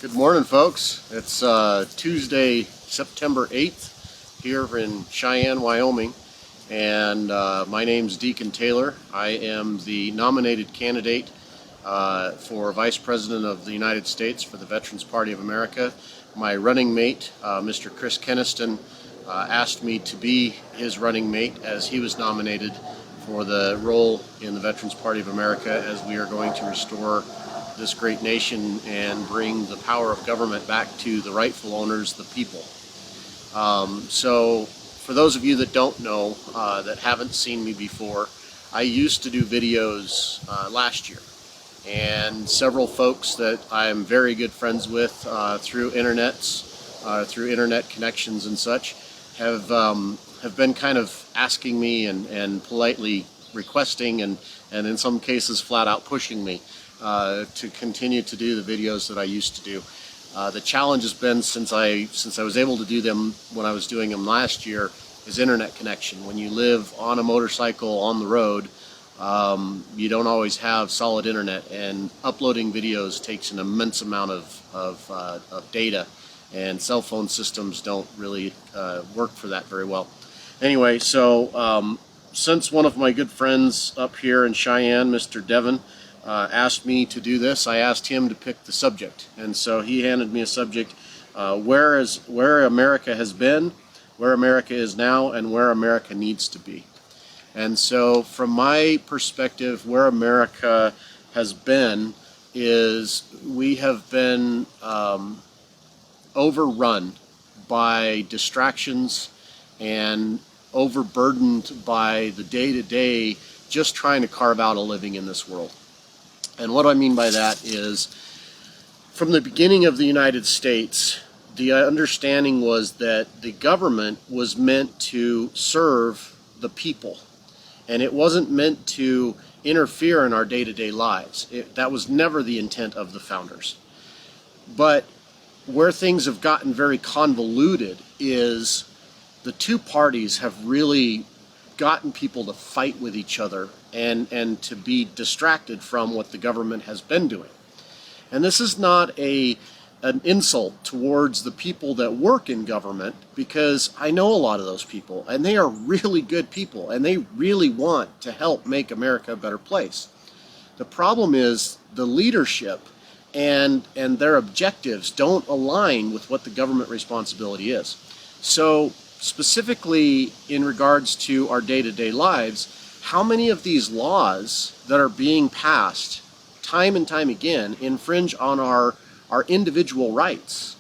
Good morning, folks. It's Tuesday, September 8th here in Cheyenne, Wyoming, and my name's Deacon Taylor. I am the nominated candidate for Vice President of the United States for the Veterans Party of America. My running mate, Mr. Chris Keniston, asked me to be his running mate as he was nominated for the role in the Veterans Party of America, as we are going to restore this great nation and bring the power of government back to the rightful owners, the people. So for those of you that don't know, that haven't seen me before, I used to do videos last year, and several folks that I'm very good friends with through internet connections and such have been kind of asking me and politely requesting and in some cases flat out pushing me to continue to do the videos that I used to do. The challenge has been, since I was able to do them when I was doing them last year, is internet connection. When you live on a motorcycle on the road, you don't always have solid internet, and uploading videos takes an immense amount of data, and cell phone systems don't really work for that very well. Anyway, so since one of my good friends up here in Cheyenne, Mr. Devin, asked me to do this, I asked him to pick the subject, and so he handed me a subject: where America has been, where America is now, and where America needs to be. And so from my perspective, where America has been is we have been overrun by distractions and overburdened by the day-to-day just trying to carve out a living in this world. And what I mean by that is, from the beginning of the United States, the understanding was that the government was meant to serve the people, and it wasn't meant to interfere in our day-to-day lives. That was never the intent of the founders. But where things have gotten very convoluted is the two parties have really gotten people to fight with each other and to be distracted from what the government has been doing. And this is not an insult towards the people that work in government, because I know a lot of those people, and they are really good people, and they really want to help make America a better place. The problem is the leadership and their objectives don't align with what the government responsibility is. So specifically in regards to our day-to-day lives, how many of these laws that are being passed time and time again infringe on our individual rights,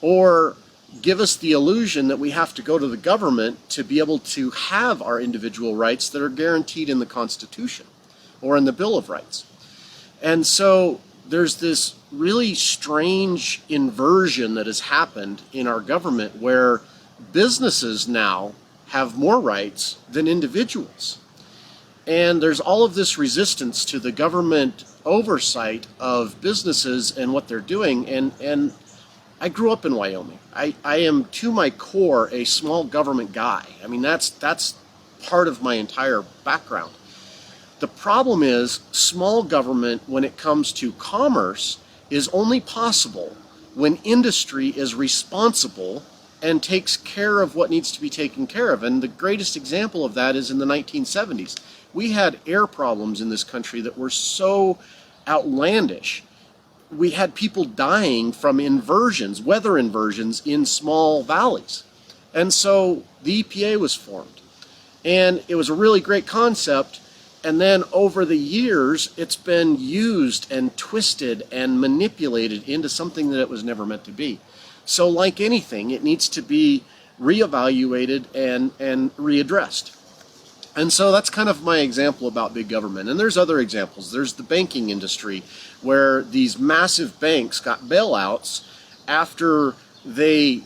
or give us the illusion that we have to go to the government to be able to have our individual rights that are guaranteed in the Constitution or in the Bill of Rights? And so there's this really strange inversion that has happened in our government, where businesses now have more rights than individuals. And there's all of this resistance to the government oversight of businesses and what they're doing. And I grew up in Wyoming. I am, to my core, a small government guy. I mean, that's part of my entire background. The problem is, small government, when it comes to commerce, is only possible when industry is responsible and takes care of what needs to be taken care of. And the greatest example of that is in the 1970s. We had air problems in this country that were so outlandish. We had people dying from inversions, weather inversions, in small valleys. And so the EPA was formed. And it was a really great concept. And then over the years, it's been used and twisted and manipulated into something that it was never meant to be. So like anything, it needs to be reevaluated and readdressed. And so that's kind of my example about big government. And there's other examples. There's the banking industry, where these massive banks got bailouts after they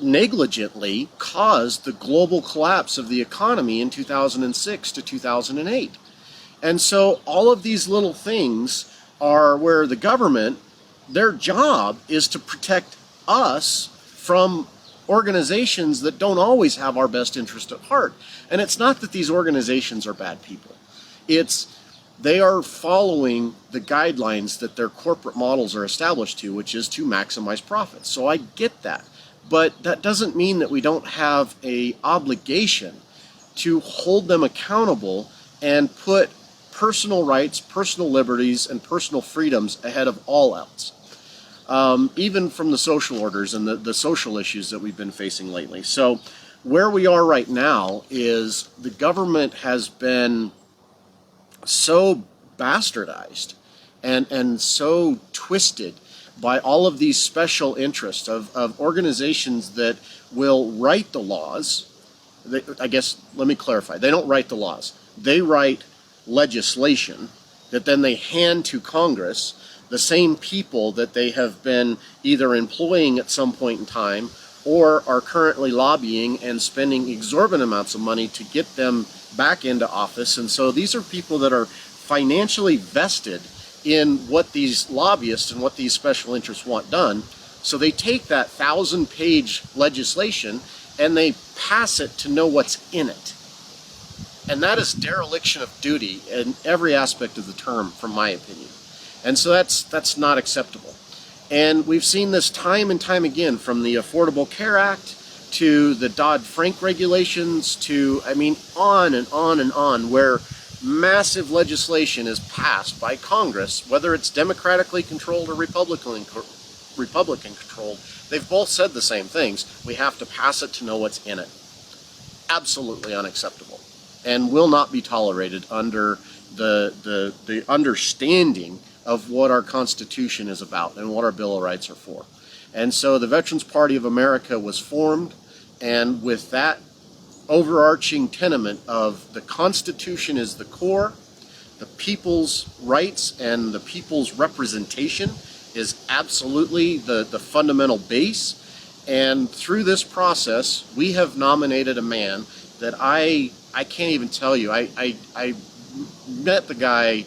negligently caused the global collapse of the economy in 2006 to 2008. And so all of these little things are where the government, their job is to protect us from organizations that don't always have our best interest at heart. And it's not that these organizations are bad people. It's they are following the guidelines that their corporate models are established to, which is to maximize profits. So I get that. But that doesn't mean that we don't have an obligation to hold them accountable and put personal rights, personal liberties, and personal freedoms ahead of all else. Even from the social orders and the social issues that we've been facing lately. So where we are right now is the government has been so bastardized and so twisted by all of these special interests of organizations that will write the laws. I guess, let me clarify. They don't write the laws. They write legislation that then they hand to Congress, the same people that they have been either employing at some point in time or are currently lobbying and spending exorbitant amounts of money to get them back into office. And so these are people that are financially vested in what these lobbyists and what these special interests want done. So they take that 1,000-page legislation and they pass it to know what's in it. And that is dereliction of duty in every aspect of the term, from my opinion. And so that's not acceptable. And we've seen this time and time again, from the Affordable Care Act to the Dodd-Frank regulations to, I mean, on and on and on, where massive legislation is passed by Congress, whether it's democratically controlled or Republican controlled. They've both said the same things. We have to pass it to know what's in it. Absolutely unacceptable, and will not be tolerated under the understanding of what our Constitution is about and what our Bill of Rights are for. And so the Veterans Party of America was formed, and with that overarching tenement of the Constitution is the core, the people's rights and the people's representation is absolutely the fundamental base. And through this process, we have nominated a man that I can't even tell you. I met the guy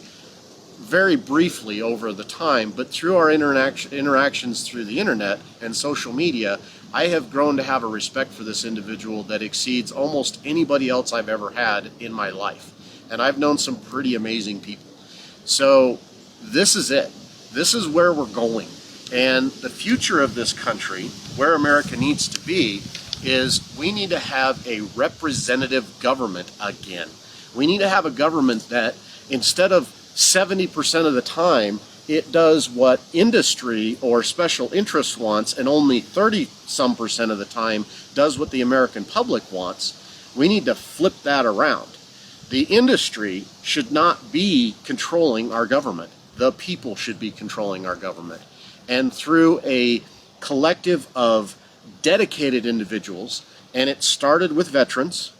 very briefly over the time, but through our interactions through the internet and social media, I have grown to have a respect for this individual that exceeds almost anybody else I've ever had in my life. And I've known some pretty amazing people. So this is it. This is where we're going. And the future of this country, where America needs to be, is we need to have a representative government again. We need to have a government that, instead of 70% of the time, it does what industry or special interest wants, and only 30-some% of the time does what the American public wants. We need to flip that around. The industry should not be controlling our government. The people should be controlling our government. And through a collective of dedicated individuals, and it started with veterans,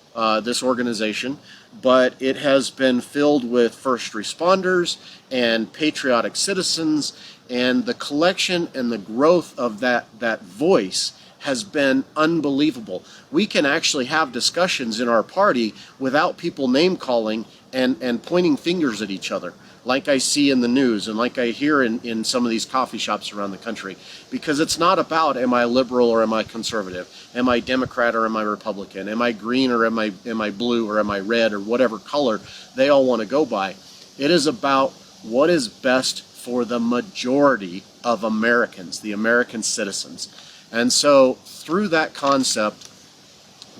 this organization, but it has been filled with first responders and patriotic citizens, and the collection and the growth of that voice has been unbelievable. We can actually have discussions in our party without people name calling and pointing fingers at each other, like I see in the news and like I hear in some of these coffee shops around the country. Because it's not about, am I liberal or am I conservative? Am I Democrat or am I Republican? Am I green or am I blue or am I red, or whatever color they all want to go by? It is about what is best for the majority of Americans, the American citizens. And so through that concept,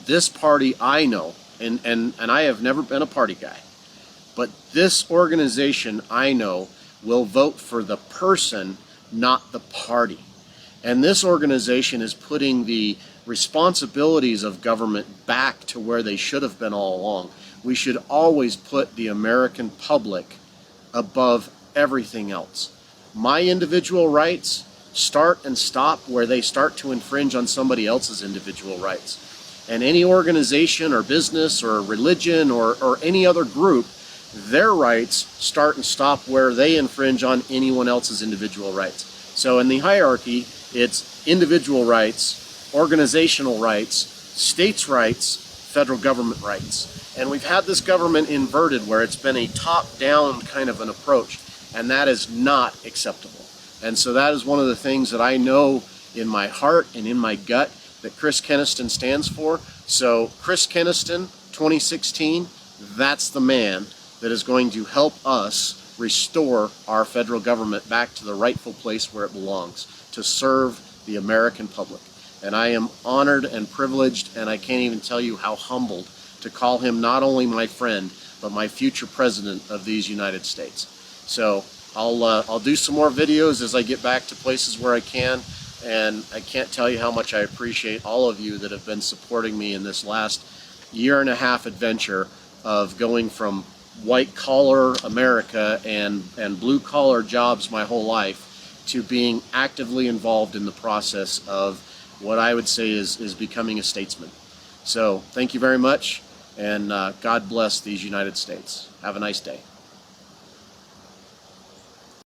this party, I know, and I have never been a party guy, but this organization, I know, will vote for the person, not the party. And this organization is putting the responsibilities of government back to where they should have been all along. We should always put the American public above everything else. My individual rights start and stop where they start to infringe on somebody else's individual rights. And any organization or business or religion or any other group, their rights start and stop where they infringe on anyone else's individual rights. So in the hierarchy, it's individual rights, organizational rights, states' rights, federal government rights. And we've had this government inverted where it's been a top-down kind of an approach, and that is not acceptable. And so that is one of the things that I know in my heart and in my gut that Chris Keniston stands for. So Chris Keniston, 2016, that's the man. that is going to help us restore our federal government back to the rightful place where it belongs, to serve the American public. And I am honored and privileged, and I can't even tell you how humbled to call him not only my friend, but my future president of these United States. So I'll do some more videos as I get back to places where I can, and I can't tell you how much I appreciate all of you that have been supporting me in this last year and a half adventure of going from white collar America and blue collar jobs my whole life to being actively involved in the process of what I would say is becoming a statesman. So thank you very much, and God bless these United States. Have a nice day.